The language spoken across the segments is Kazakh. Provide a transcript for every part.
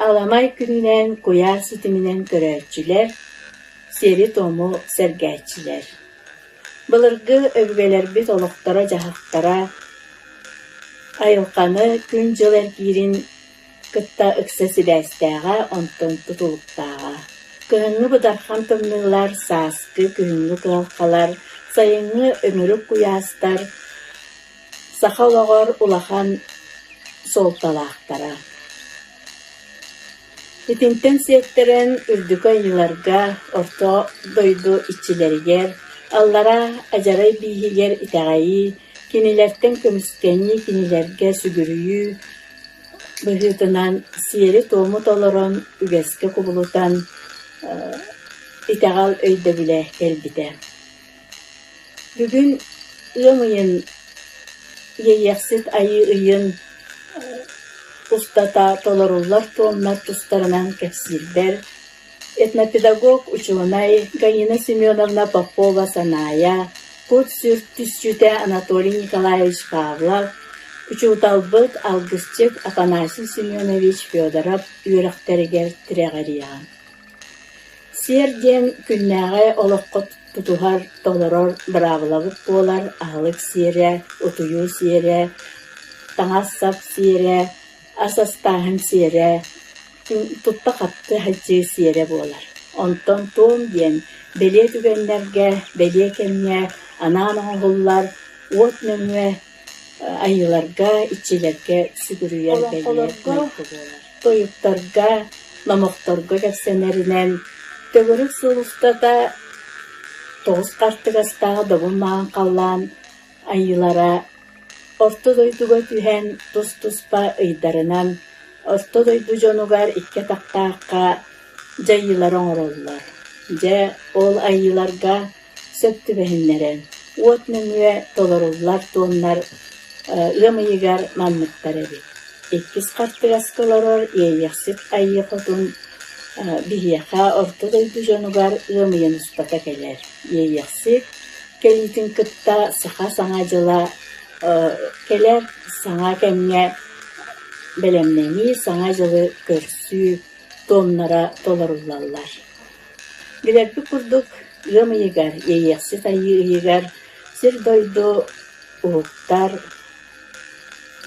Alamay gününen koyar sütümünen görevçiler, seri tomu sergeyçiler. Bılırgı övgeler bit oluqtara jahaqtara, ayılqanı gün jıl ergirin kıtta ıksası bәстәға, onton tutuluqtaға. Kıhıngı bıdarxan tımnılar, saskı, kıhıngı kıhalqalar, sayıngı ömürük kuyastar, saxalağır ulaqan soltalaqtara. Bitinten sekteren ürdük ayılarga, orta doydu iççileriger, allara ajaray bihiger itağayı, kinilerden kömüskeni kinilerge sügürüyü, bıhıtınan siyeri toğumut oloron ügeske kubulutan itağal öyde bile elbide. Bugün ığımıyın yeyeksit ayı ıyın ustata tolarullar toğumlar tustaranan kefsilber, etnopedagog uçuğunay Gayina Semyonovna Popova sanaya, kod sürt tüsçüte Anatoliy Nikolaevich Pavlov, uçuğutalbıt Algısçık Afanasy Semyonovich Fyodorov üyrekteriger tireğeriyan. Serden künnäge oloqqot tutuhar tolaror bravlavıt bolar ahlık sere, utuyu sere, taŋassap sere, asastahın sere, tutta qattı hacı sere bolar. Onton toğum diyen bele tügenlerge, bele kemge, anan oğullar, ot nömve ayılarga, içilerge sügürüyer bele nömve bolar. Toyuktarga, namoktarga kefsenerinen, tögürük sulusta da toğuz qartıgastağı dobulmağın qallan ayılara orta doyduga tühen tus-tuspa ıydarınan orta doydu jonugar ikke taqtaqqa jayılaron orollar. Ja ol ayılarga söptü behinleren. Ot nömüe tolarullar tonlar ığımıyıgar manlıktar ebi. Ikkis qartıgaskalaror yeyeksip ayı qotun bihiyaqa orta doydu jonugar ığımıyın ustata keler. Yeyeksip kelitin kıtta sağa saŋajıla keler saŋa kemge belemnemi saŋajılı körsü tonlara tolarullallar. Bilerpi kurduk ığımıyıgar yeyeksip ayı ıyıgar sir doydu uğuttar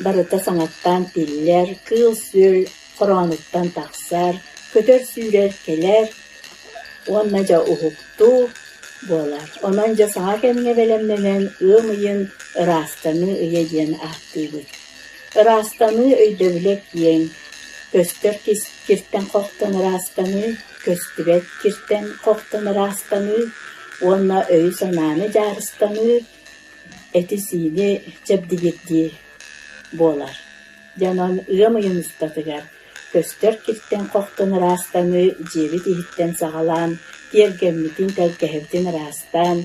barıta saŋattan piller kıl sül koronuttan taqsar kötör sürer keler, onnaca uhuktu bolar. Onanca sağa kemge belemlenen ığımıyın ırastanı ıyediyen ahtıgır. Irastanı öydövlek yen, köstör kirten qoqtan ırastanı, köstübet kirten qoqtan ırastanı, onna öy sananı jarıstanı, etisini cebdigirdi bolar. Janon ığımıyın ustatıgar. Köstör kirten qoqtan ırastanı, jebi tihitten sağalan, diergemmitin telkehevtin ırastan,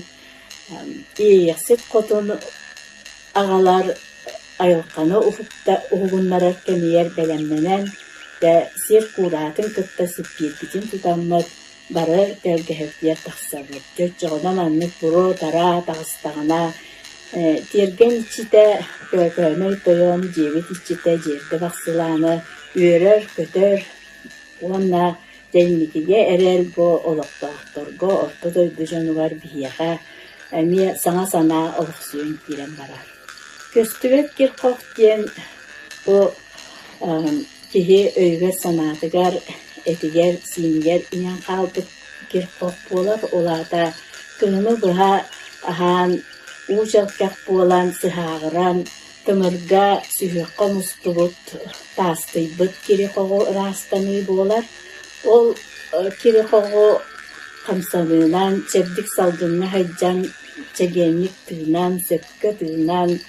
iyeksit qotun ağalar ayılqanı uğunlara kemiyer belemlenen ve sir kuratın kıtta sipirbitin tutanmak barı telkehevtiyer taqsabır. Jotjoğuna manlık buru tara tağıstağına, diergen içite köymey toyon, jebit içite jerde baqsılanı, ürer, kötör, onna jaynikige erel bu oloqtaqtorgo orta doydu jonugar bihiyaqa mi sana sana oluqsuyun kiren barar. Köstübet kir qoq diyen bu kihi öyger sanatıgar etiger, siniger inen qalbıt kir qoq bolar. Olada kığını bıha ahan uçalkaq bolan sıhağıran tımırga sühüqqa mustubut tastyybıt kiri qoğu ırastanı bolar. Ol kiri qoğu qamsanınan, çebdik salgınına hajjan çegenlik tığınan, söpke tığınan,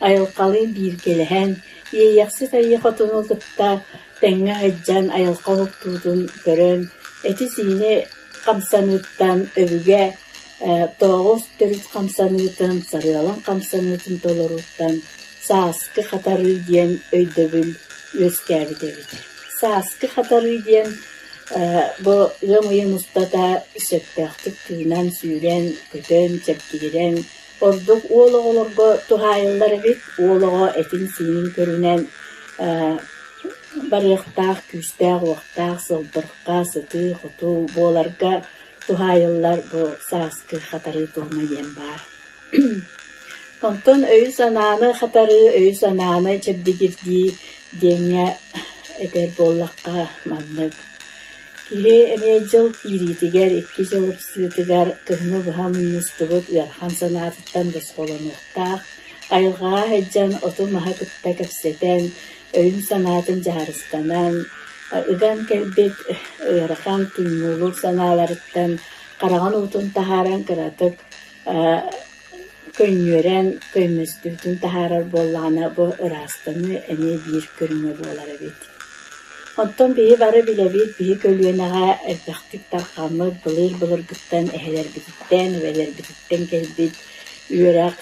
ayılqalı bir gelehen, yeyeksit ayı qotunu kıtta tenge hajjan ayılqa huktuğun görön, etisini qamsanıttan övüge, toğuz törüt qamsanıtın, sarıyalan qamsanıtın toloruttan, saaskı qatarı diyen öydöbül özkəbi devidir. Saaskı qatarı diyen bu ığımıyın ustada söptäqtik tığınan süren, kötön, çepkigiren, orduk oğlu tuhayılları bit, oğlu etin sinin körünen барыктаах, күстәг, уактаах, сылдырыкка, сыты, хоту, боларга тухайыллар бу сааскы хатары туһуна диэн бар. Онтон өйү санааны хатары, өйү санааны чэбдигирдии диэҥэ этер боллакка маннык. Киһи эмиэ жыл кииритигэр, 2 жыл ырсыытыгар кыһны быһа муннустубут ыархан санаатыттан досхолонуохтаах, айылҕаа хэджан оту маһа кытта кэпсэтэн, өйүм санаатын дьаарыстанан, ыган кэлбит ыарахан туйнуулук санааларыттан хараҕан уутун таһааран кыратык көннүөрэн көймөстүүтүн таһаарар буоллаҕына бу ыраастаны эмиэ биир көрүҥэ буолар эбит. Онтон биһи бары билэбит, биһи көлүөнэҕэ элбэхтик тархаммыт былыр-былыргыттан эһэлэрбититтэн, үэлэрбититтэн кэлбит, үөрээх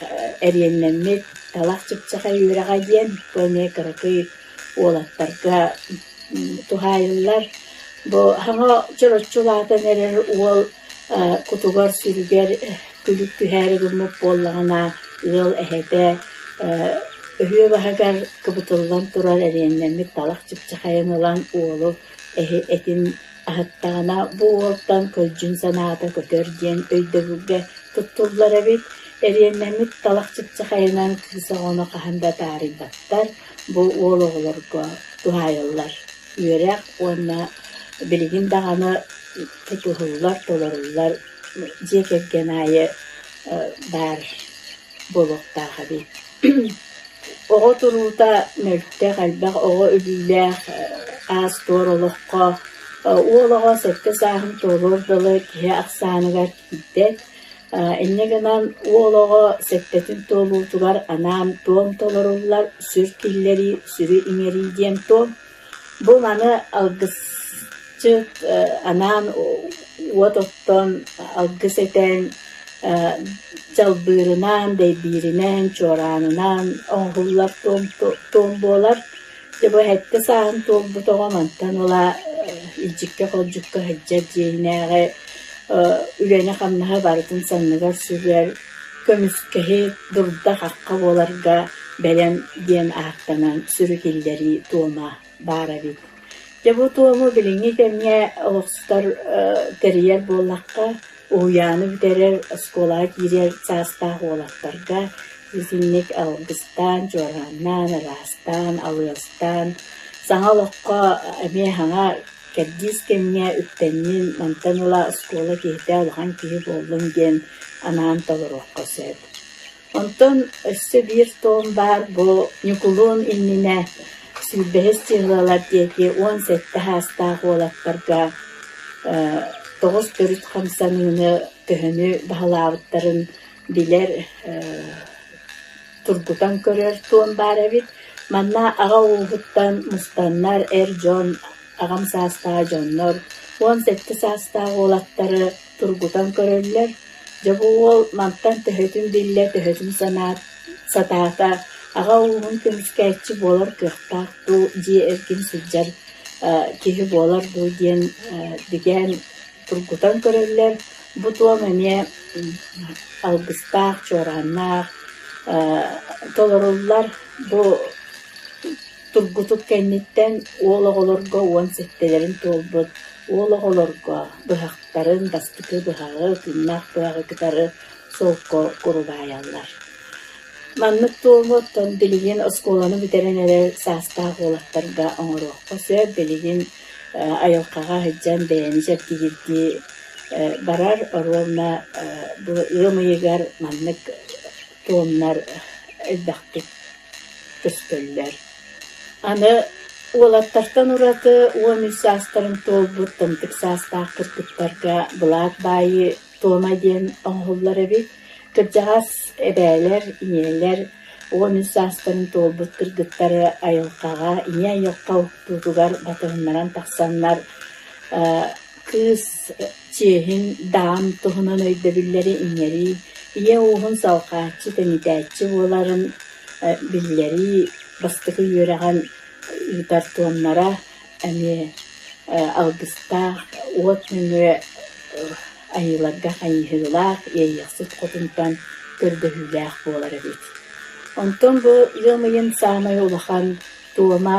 эриэннэммит, талах чыпчаха үөрэҕэ диэн, көне кыракый уолаттарга тухайыллар. Бу хаҥа чороччулаатан эрэр уол кутугар сүрүгэр күлүк түһээри гыммык буоллаҕына ыал эһэтэ өһүө баһагар кыбытыллан турар эриэннэммит талах чыпчахайын ылан уолу этин аһыттаҕына бу уолтан көлдьүн санаата көтөр диэн өйдөбүггэ туттуллар эбит. Эриэннэммит талах чыпчахайынан кыысаҕоно хаһанда таарыйбаттар бу уол оҕолорго тухайыллар. Үөрээх уонна билигин даҕаны тутуһуллар, толоруллар дьиэ кэргэн аайы баар болуохтааха бит. Оҕо туруута нөлтэх албах, оҕо үлүүлээх аас туоролоххо уолоҕо сэккэ сааһын туолуордалы киһи ахсааныгар киирдэт. Иннегенан уолоҕо сэктэтин туолуутугар анаан туом толоруллар сүр киллери, сүрү иҥери диэн туом. Бу маны алгысчыт анаан уот оттон алгыс этэн жалбыырынан, дэйбииринэн, чуораанынан оҥхуллар туом буолар. Дебу хэтте сааһын туолбутоҕо мантан ула илдьикке холдьукка хэджэр дьиэһинээҕи үлэне хамнаһа барытын санныгар сүрэр көмүскэһи дурда хакка буоларга бэлэм диэн ааттанан сүрү киллери туома баара бит. Дебу туому билиҥи кэмҥэ олохсутар тэрийэр буоллакка уяаны бүтерер осколаа киирэр цаастаах уолаттарга синник алгыстан, чуорааннаан, ыраастан, алыастан саҥа олоххо эмиэ хаҥа кэрдиис кэмҥэ үттэннин мантан ула оскола киһитэ улахан киһи буоллуҥ диэн анаан толоруоххо сөп. Онтон өссө биир тоом баар бу ньукулуун иннинэ сүүрбэһис тиылалар диэки уон сэтте хаастаах уолаттарга 9 хамсаныны көһөнү баһалаабыттарын билэр тургутан көрөр туон баар эбит. Манна ага уухуттан мустаннар жон агам саастаа дьоннор уон сэтте саастаа уолаттары тургутан көрөллөр. Жабу уол мантан төһөтүн биллэ төһөтүн санаат сатаата ага уухун көмүскэччи буолар кыахтаах дуу дии эркин сылдьар киһи буолар дуу диэн диген тургутан көрөллөр. Бу туом эмиэ алгыстаах, чуорааннаах толоруллар бу тургутук кэнниттэн уолоҕолорго уон сэттэлэрин туолбут уолоҕолорго быһактарын бастыкы быһаҕы, кыннаах быһаҕы кытары суокко курубаайаллар. Маннык туомуттан билигин осколаны бүтерен эрэ саастаах уолаттарга оҥоруоххо сөп билигин айылкаға хэджан бэйэни чэптигирди барар оруолна бу ыамыйыгар маннык туомнар элбэхтик көспөллөр. Аны уолаттартан ураты уон үсаастарын туолбут тымтык саастаах кыргыттарга былаат баайы туома диэн оҥхуллар эбит. Кырдьаҕас эбээлэр, иниэлэр уон үсаастарын туолбут кыргыттары айылкаға ини айылка уктуутугар батыһыннаран тахсаннар кыыс чиэһин даам туһунан өйдөбүллэри иҥери ие уухун салхааччы тэмитээччи буоларын биллэри бастыкы үөрэҕэн ыытар туомнара эми алгыстаах уот нүҥүө айыларга хайыһыылаах ийэйиэхсит хотунтан көрдөһүүлээх буолар эбит. Онтон бу ыамыйын саамай улахан туома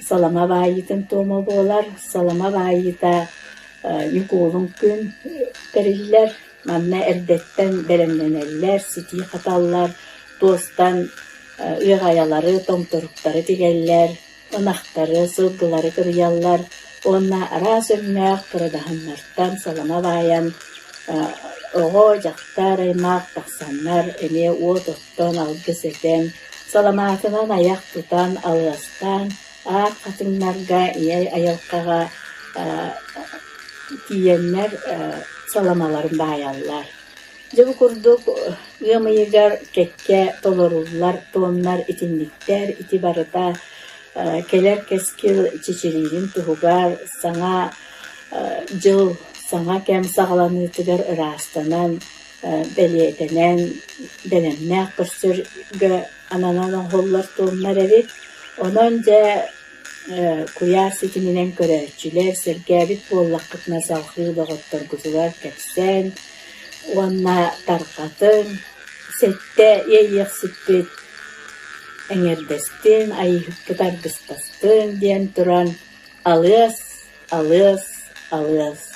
Salama bayitın tomo bolar, salama bayita yukulun gün teriller, manna erdetten beremlenerler, siti katallar, dostan ığayaları, tomtorukları digeller, onaktarı, sılgıları kırıyallar, onna ara sönmek kıradahanlardan salama bayan, oğo jaktar aymak taksanlar, ene o dostan algıs eden, salamatından ayak tutan ağızdan, ağır katınlarga, ayalkaga diyenler salamaların bayallar. Jabı kurduk, ığmayıgar kekke tolorullar, tonlar itinlikler, iti barıda, keler keskil çiçiriğin tuhugar, sana jıl, sana kem sağlanıtıgar ırastanan, beliyetenen, belemne kırsır ananan hollar tonlar evi. Onunca kuyar sitiminen körerçüler, sergabit bollakıtna salkığı doğuttur kuzular keksen, onna tarqatın, sette yeyyik sippit eňerdestin, ayıhıkkı targıspastın diyen turan alыс, alыс, alыс.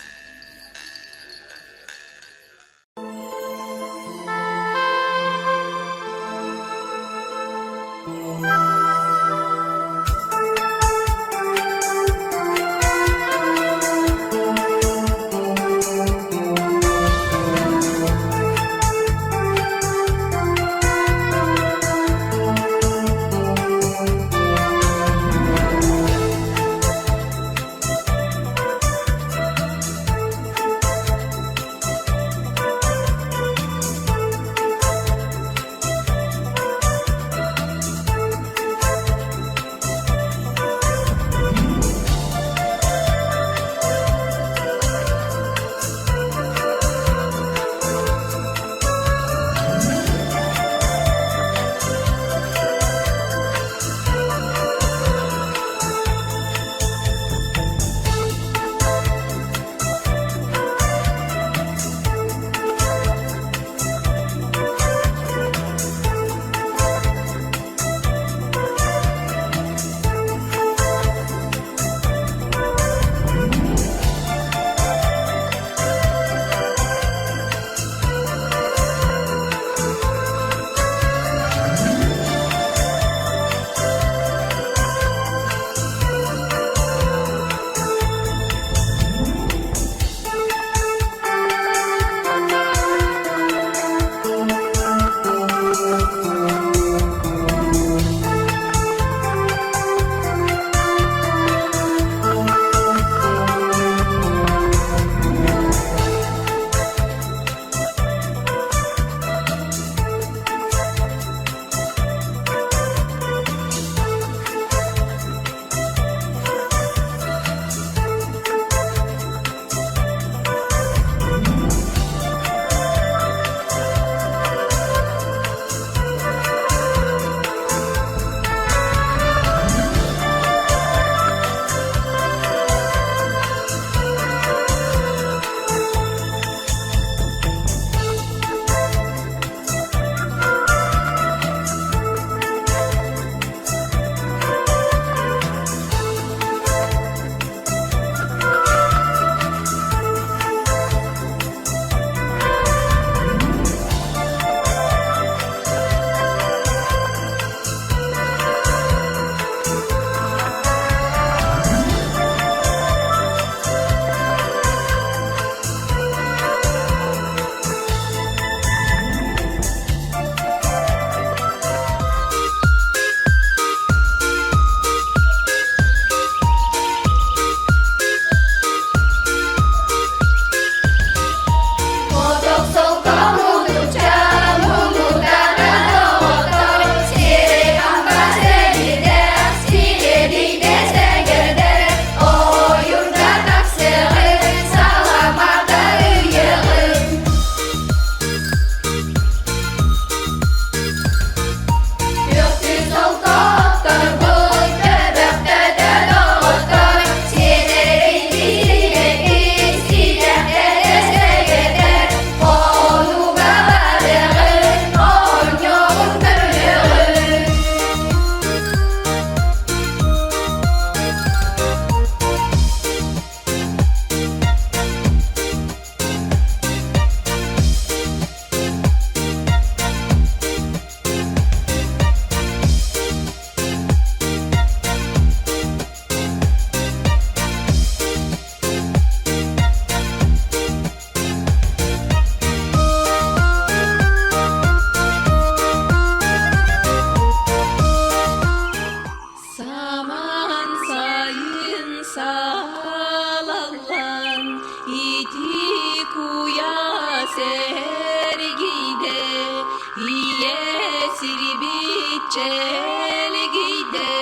çelgide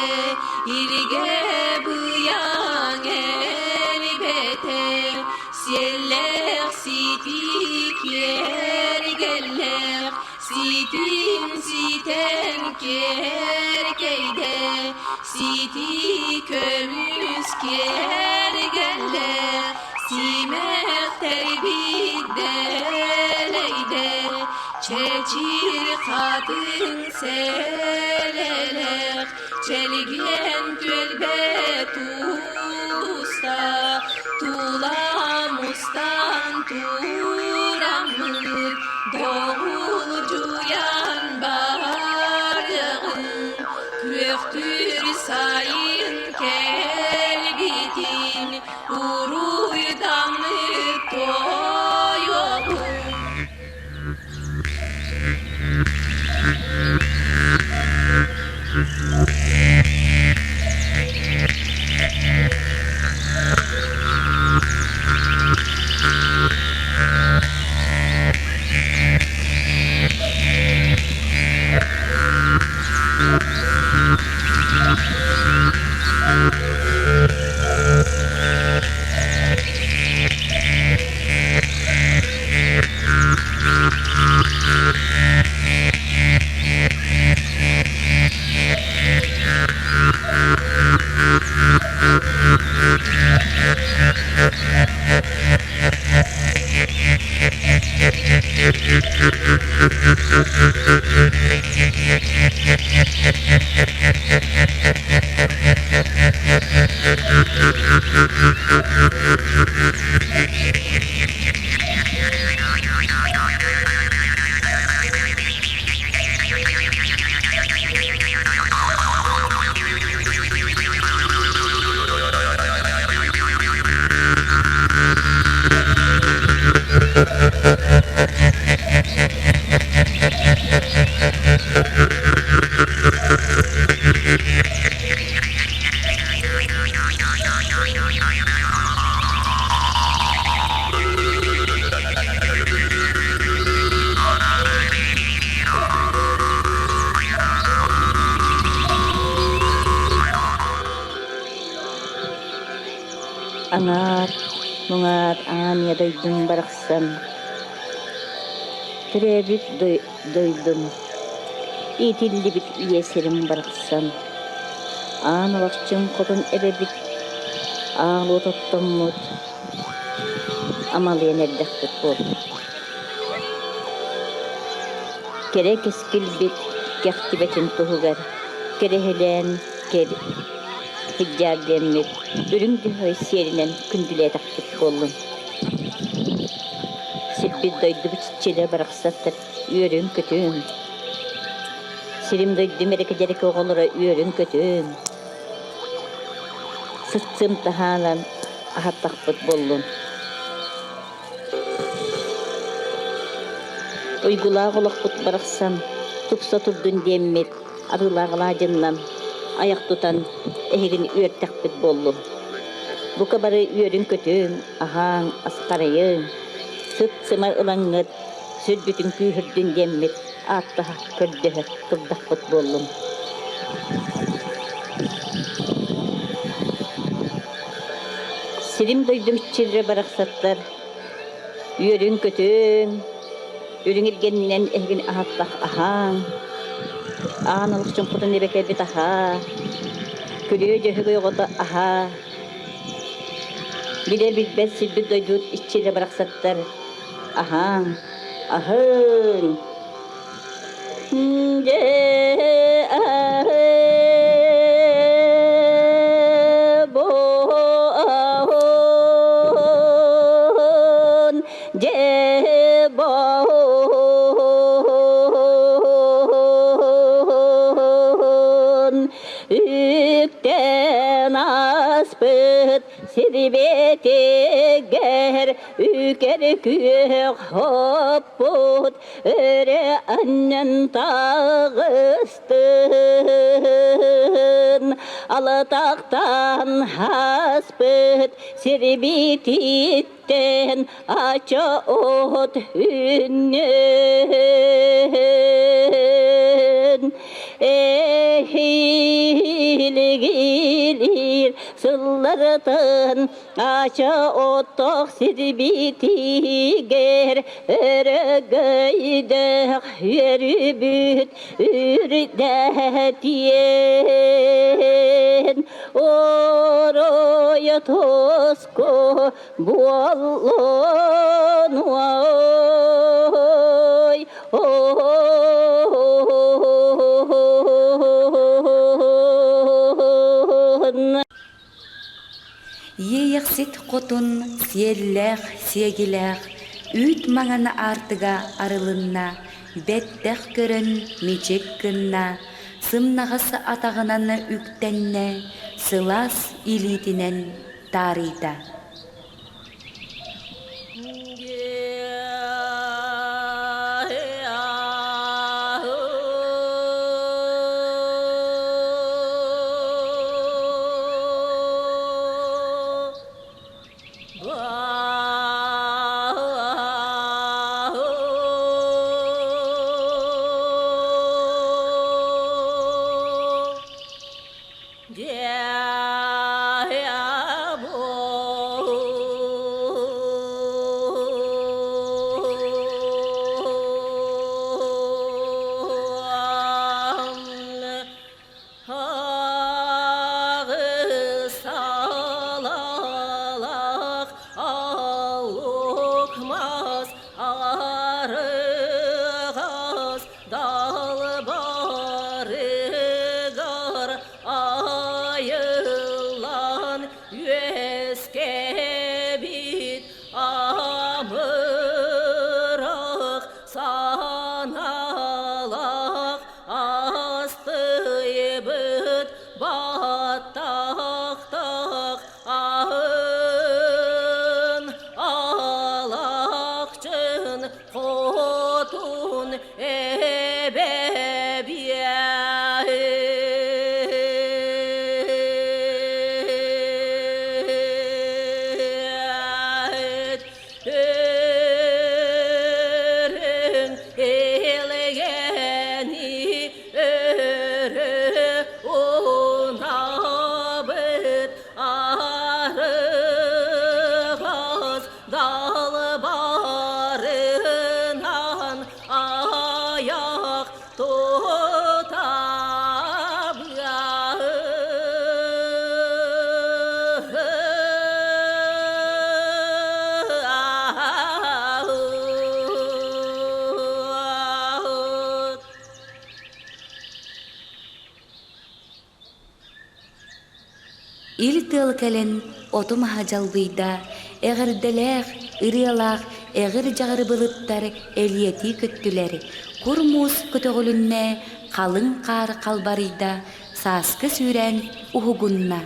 irge buyan elbete Sieller sitik yergeller sitin siten kerkeyde siti kömüs kergeller simer terbideleyde çeçir kadın seleler çelgen tülbet usta tulamustan turamır doğulcuyan bağrığın köftür sayın kelbitin uruydanlı toyolun Angar, mungar, ania doydum baraksan. Türebit doydum. İtilli bit yeserim baraksan. Anılakçım kodun ebebit. Ağlı tuttum mut. Amalıya neddektik bol. Kerek eskil bit. Gektibetin tuhugar. Kerehelen, hiccar denmir. Ürüngdü höy serinen kündüle taktık bollum. Sirbi doydu bu çiçeğe bıraksattır. Üörün kötüm. Sirim doydu mereke derek oğulura üörün kötüm. Sıtsım tahanan ahat takpıt bollum. Uygulağa kulakpıt bıraksam. Tuksa turdun demmir. Arılağıla cınnan. Ayak tutan ehigin üör takpıt bollum. Bu kabarı üörün kötüm. Ahang askarayın. Sıt sımar ılangıt. Sürdütün kühürdün demmir. Attaha kördühü kıldakpıt bollum. Sirim doydum çirre baraksatlar. Üörün kötüm. Ürün ilgeninden ehigin ahattak ahang. Ağanalık çumpudun nebeke bit aha. Külüğü cöhügü yoğudu aha. Biler bilbez silbi doydut iççiyle bıraksatlar. Ahang, ahang. Siribete ger üker kük hopput öre annen tağıstın alataktan haspıt sirbititten aça ot hünnün Ehiligilir sıllardan aşa otok sirbitiger Örgöydük yürübüt ürdetiyen Oroya tosko buallon oy Ейексит қотын сиелләх, сиегиләх, үт маңаны артыга арылынна, бәттәх көрін мечек кынна, сымнағасы атағынаны үктәнне, сылас илитінен тарыйта. Ил тыл кэлэн отум хажалбыйда, эгерделэх, ырыалах, эгер жагыры былыттар элиети көттүлер. Курмус көтөгөлүнне калың кар калбарыйда, саскы сүрен ухугунна.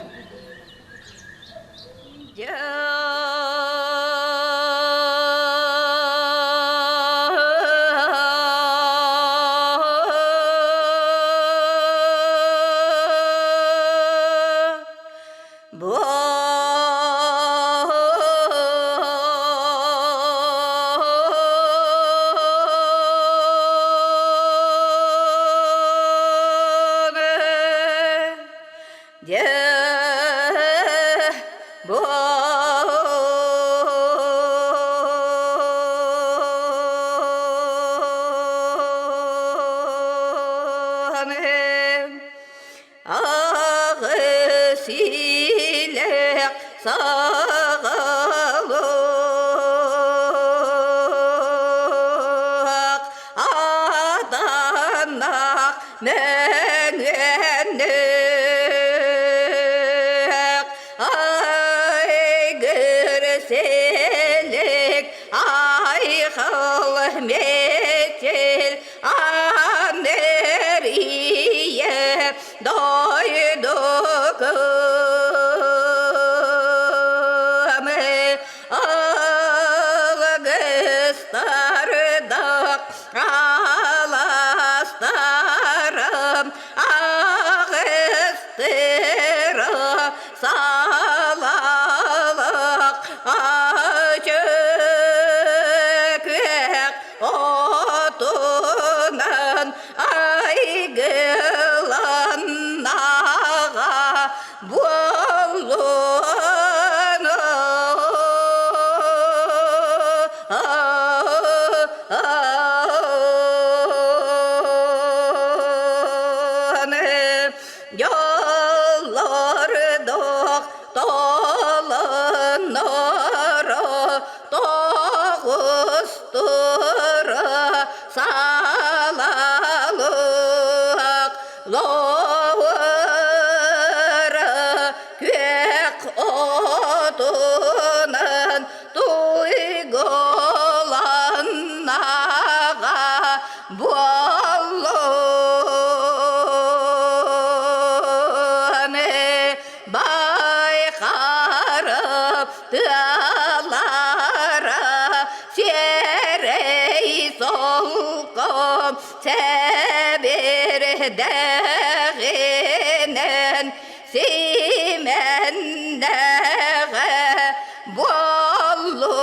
лауыры көк отынан туйголаннаға болуны байқарып тылары серей солқым себердәғінен сейменнәғі болуын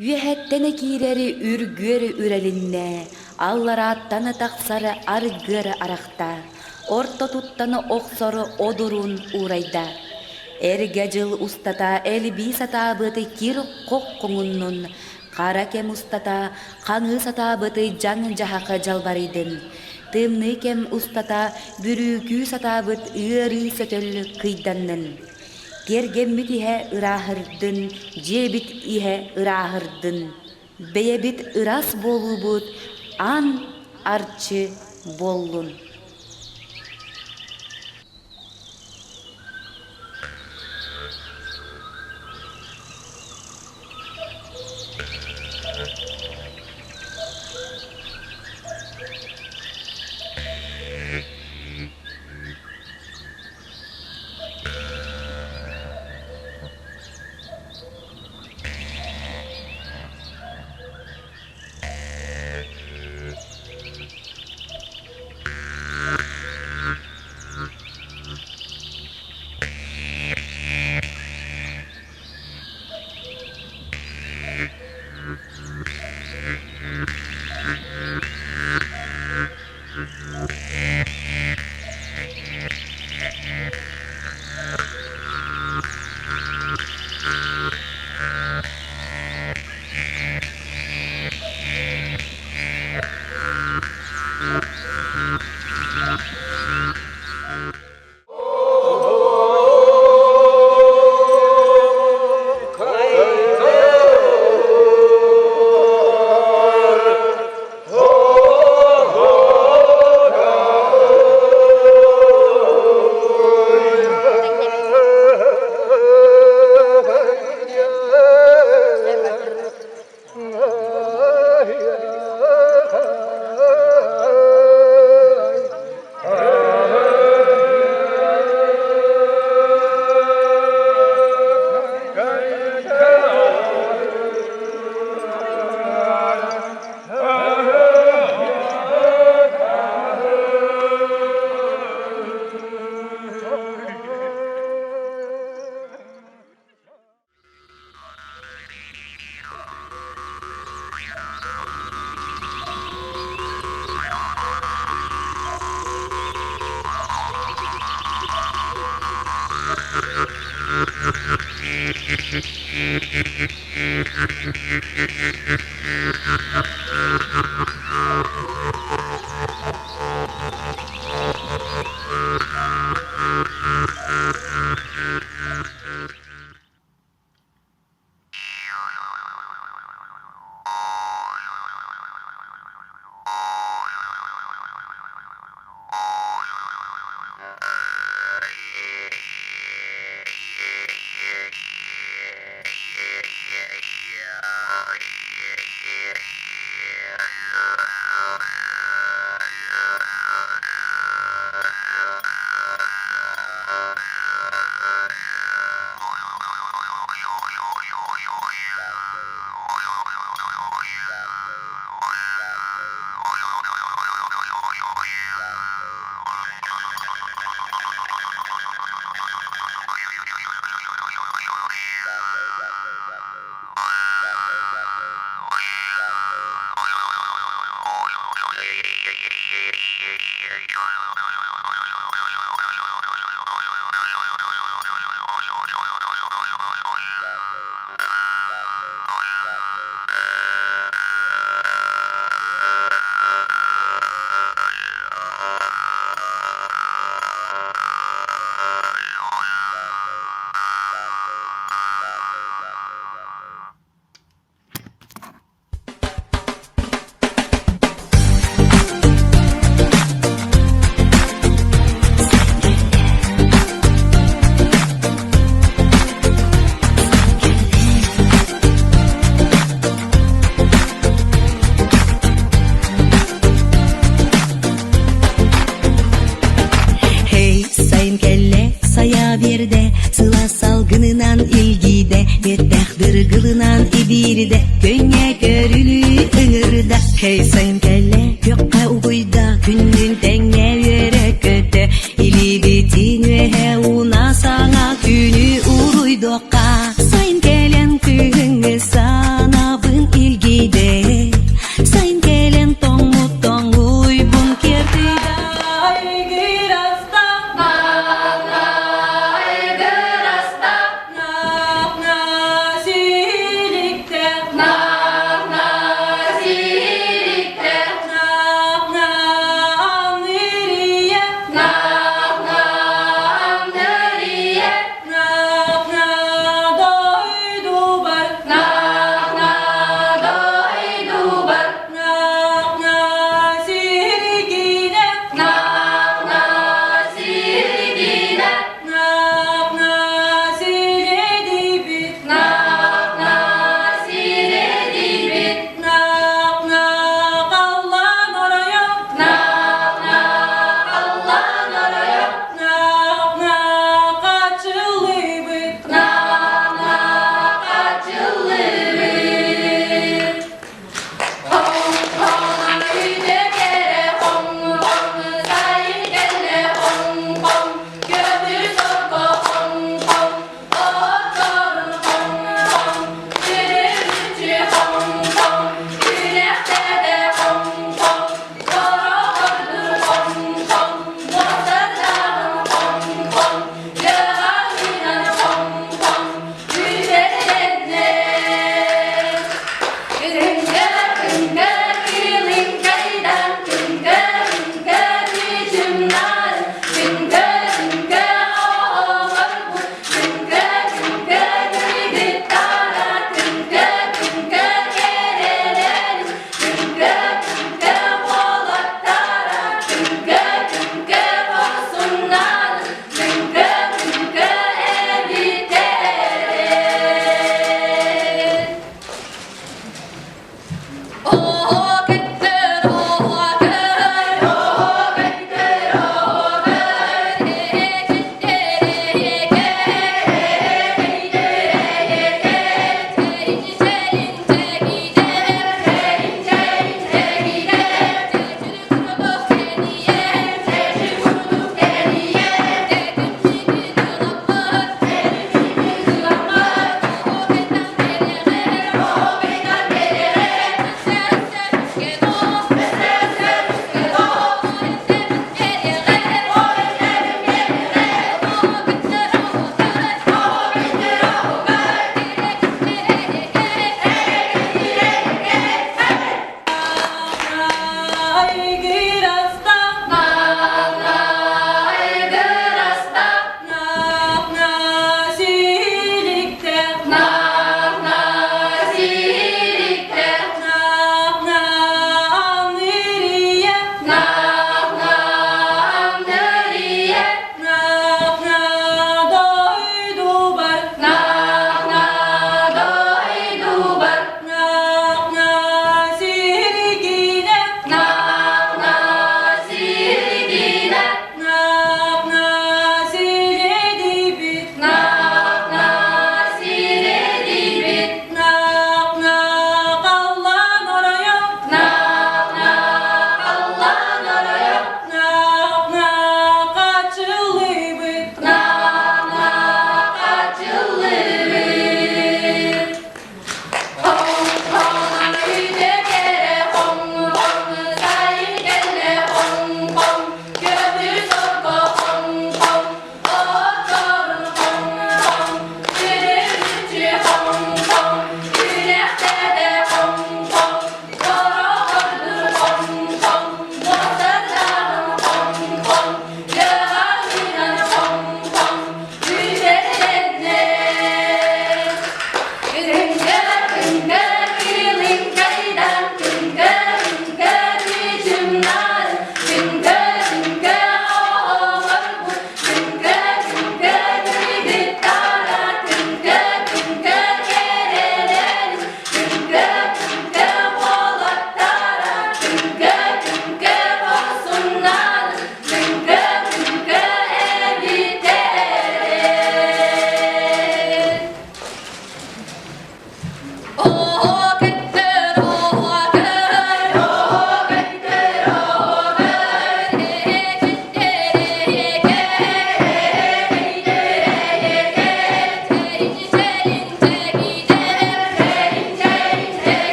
Үәһәттәне киирәри үргөр үрәлиннә, аллара аттаны тақсары аргыр арақта, орто туттаны оқсоры одурун урайда. Әрге жыл устата әлби сатабыты кир қоққыңыннын, қара кем устата қаңы сатабыты жаң жағақы жалбаридын. Тымны кем устата бүрүкү сатабыт ыры сөтөл кыйданнын. Кергеммит иһә ырахырдын, жебит иһә ырахырдын. Бейебит ырас болубут, ан арчы боллун. Birde sıla salgınınan ilgide Yettah dırgılınan ibirde Gönye görülü ığırda Hey sayın kelle Yokka uyda Kündün tenge yere köte İli bitin ve he una sana Günü uruydoka Sayın kellen kıyıngı sana Bın ilgide Sayın kellen tongu tongu Bun kertida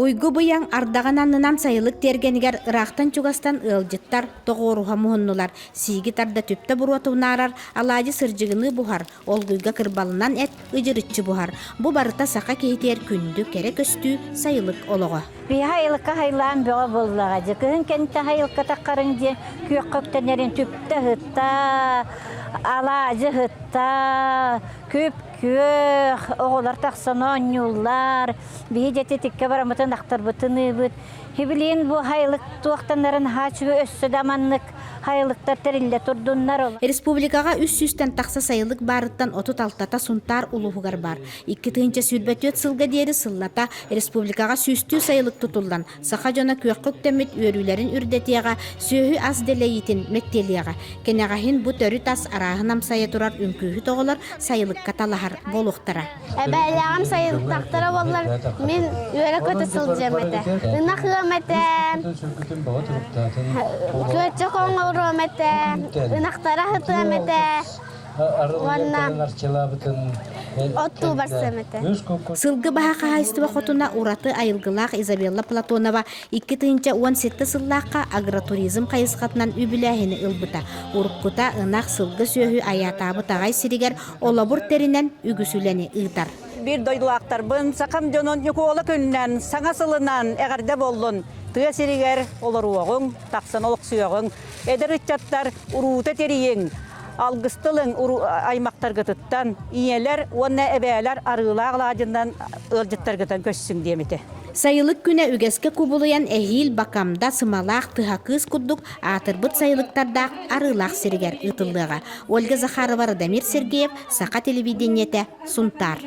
Уйгу буяң ардаган аннынан сайылык тергенигер ырахтан чугастан ылжыттар тоғоруха муһуннулар сиги тарда түптө буруатунарар алаажы сыржыгыны бухар олгуйга кырбалынан эт ыжырытчы бухар бу барыта сака кейтер күндү кере көстүү сайылык олого Би хайылыкка хайлаан бөҕө буллага жыкын кенте хайылыкка таккарын же күйөккөктенерин түптө хытта алаажы хытта күп күйөх оголар таксонон юллар бии жете тикке барамытын актарбытыныыбыт хибилиин бу хайылык туактаннарын хаачыгы өссө даманнык хайылыктар терилле турдуннар ол. Республикага 300-тен такса сайылык барыттан 36-та сунтар улуһугар бар. 2-тыынча сүрбөтөт сылга диэри сыллата республикага сүстүү сайылык тутулдан. Саха жона көккөктөмүт өрүлөрүн үрдетияга сүйү аз делейитин мектелияга. Кенегахин бу төрү тас арахынам сая турар үңкүүхү тоголор сайылыкка талахар болуктара. Бәләгәм сайылыктактара боллар мен үрә көтө сылжамата. Нах гамата. Көтө коңгурумата. Нахтара хатамата. Отту барсамата. Сылгы баха хайстыба хотуна ураты айылгылах Изабелла Платонова 2-17 сыллакка агротуризм кайысқатынан үбүләһини ылбыта. Уруккута ынах сылгы сөһү аятабы тагай сиригер олабур теринен үгүсүлени ыйтар. Bir doyduактар бын сакам жонон юкуола күннен саңа сылынан эгерде боллун тыя сиригер олар уогуң таксан олук сүйөгүң эдер ычаттар уруута териең алгыстылың аймактар гытыттан иелер онна эбээлер арыылаагылаажынан ылжыттар гытан көссүң диемите. Сайылык күнә үгәскә кубулуян әһил бакамда сымалах тыхакыз куддук атырбыт сайылыктарда арылах сиригер ытыллыга. Ольга Захарова, Радамир Сергеев, Сака телевидениете, Сунтар.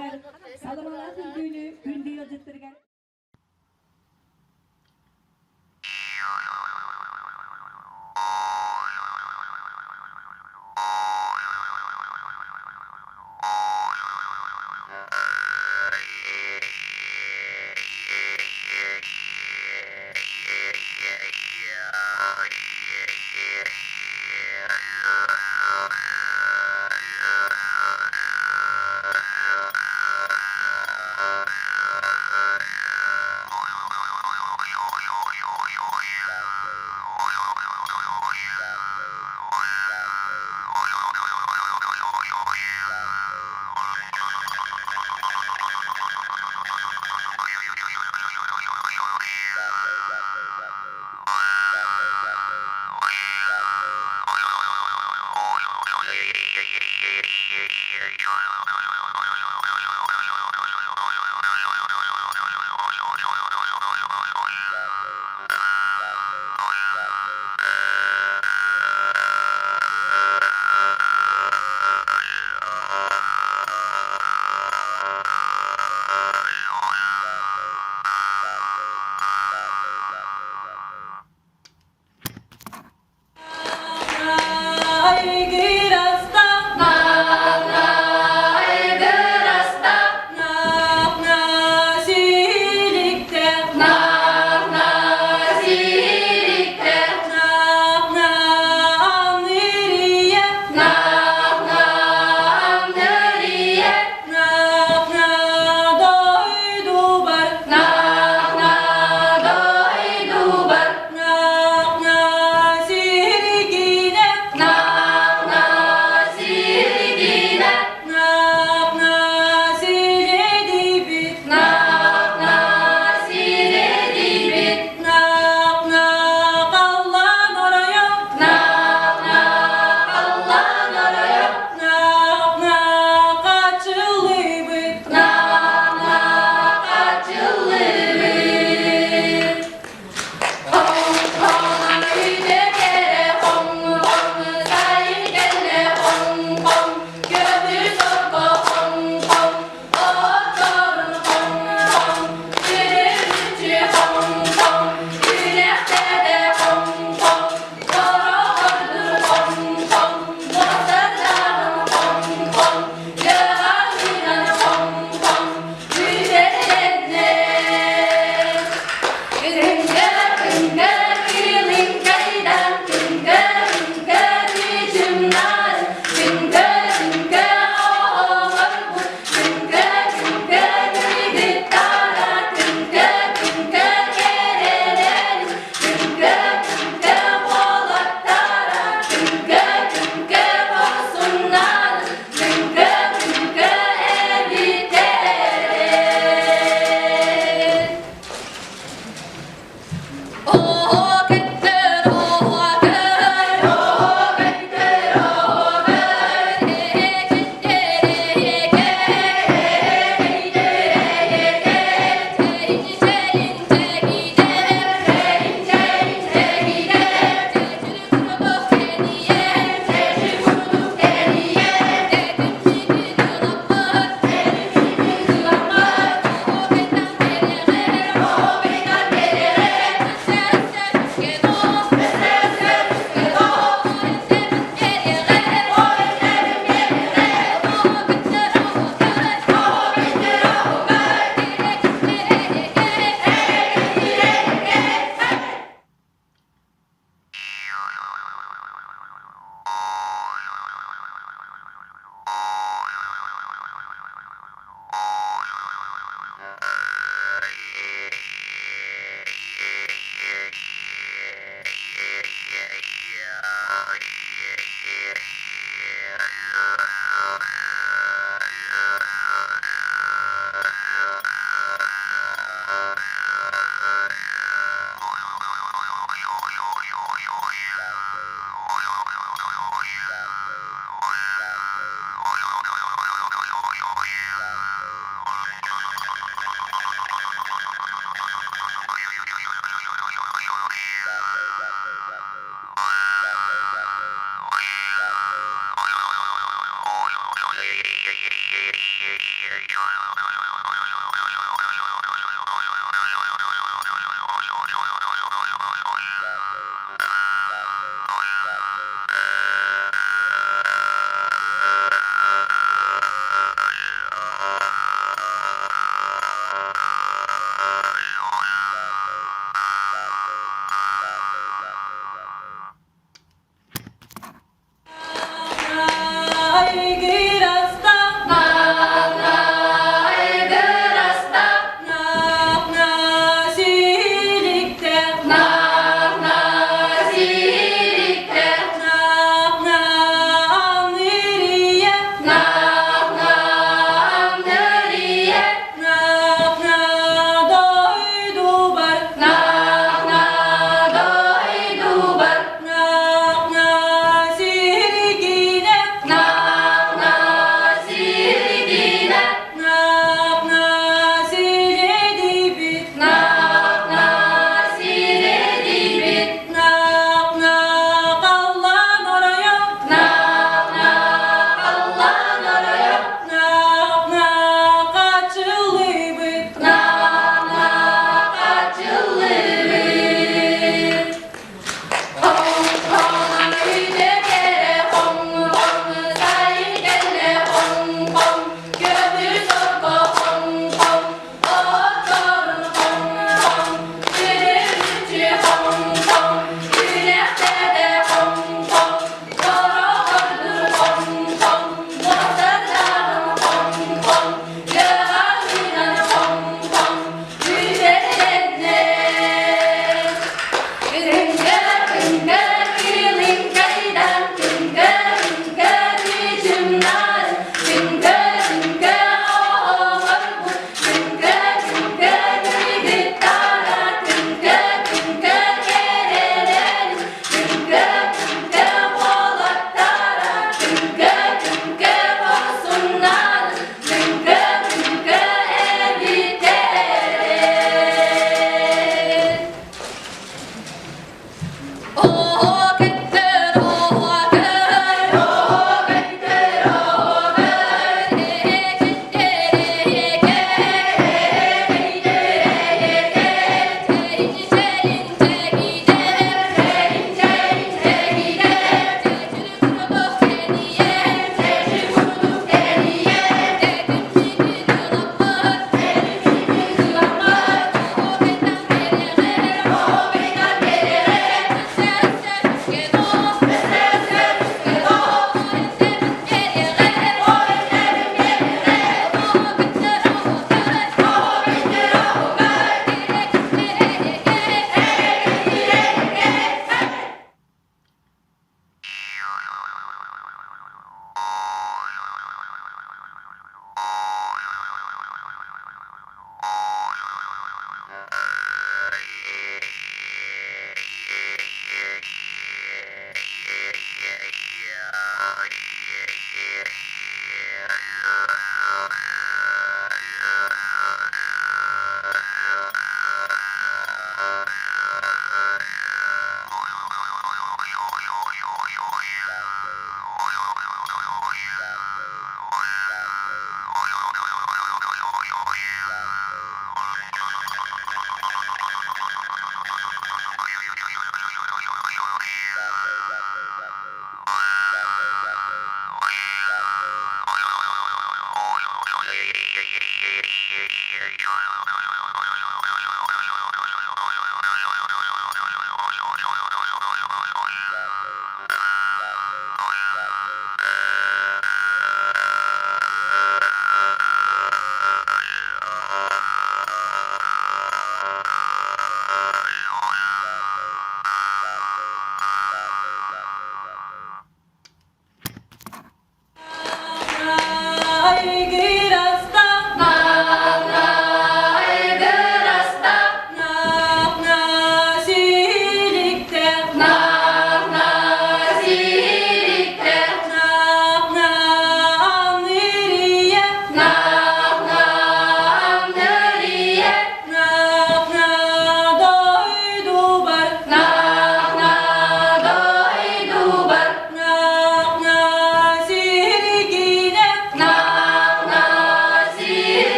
Ay girasta,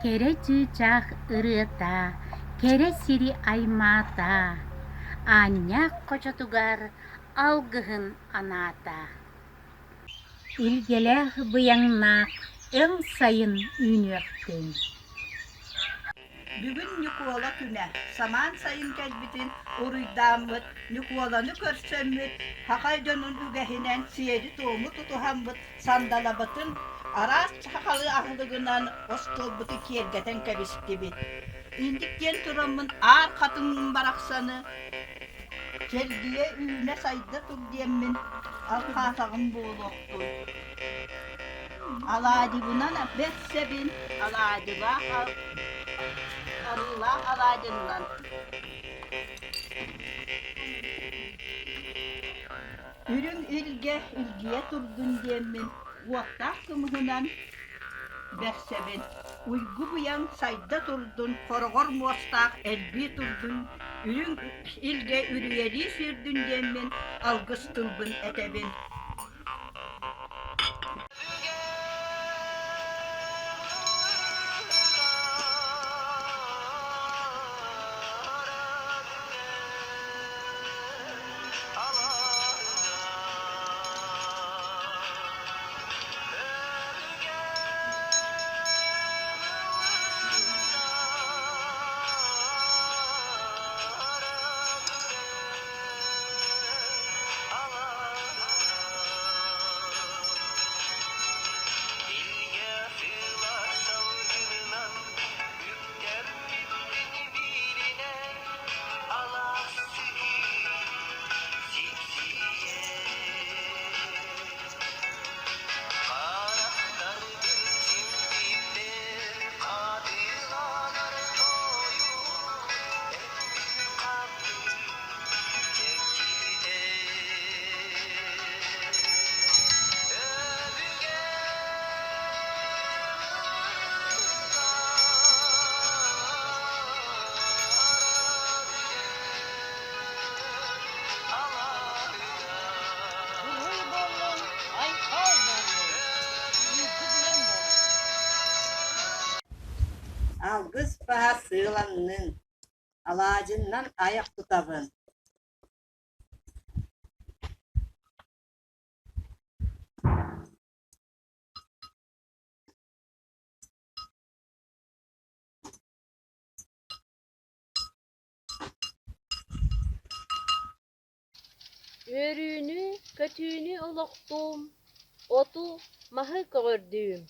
Кере чычах ырыта, кере сири аймата, анняк кочотугар алгыһын аната. Илгелех быяңнак, ың сайын үйнөктен. Бүгүн Никола күнә. Самаан сайын кәлбитин уруйдааммыт, Николаны көрсөммүт, хакай дөнүн үгэһинен сиэри тууму тутуһаммыт, сандалабытын араас хакалы аһылыгынан остолбуты киэргэтен кэбистибит. Индиктен тураммын аар хатынын барахсаны, келгие үйүнэ сайда турдиэммин, алхаатагын буолуохтуй. Аладибунан бэссэбин, аладибаха arılar aladından. Ürün ilgiye turdun diyemin. Uaqtaq kımhınan bäxsebin. Uygu buyan sayda turdun. Korgor muastaq elbi turdun. Ürün ilge ürüyeli sürdün diyemin. Algıs tılbın etebin. Algız baha sığılanının alacından ayak tutabın. Örüğünü, kötüğünü uluqtum, otu mahı gördüm.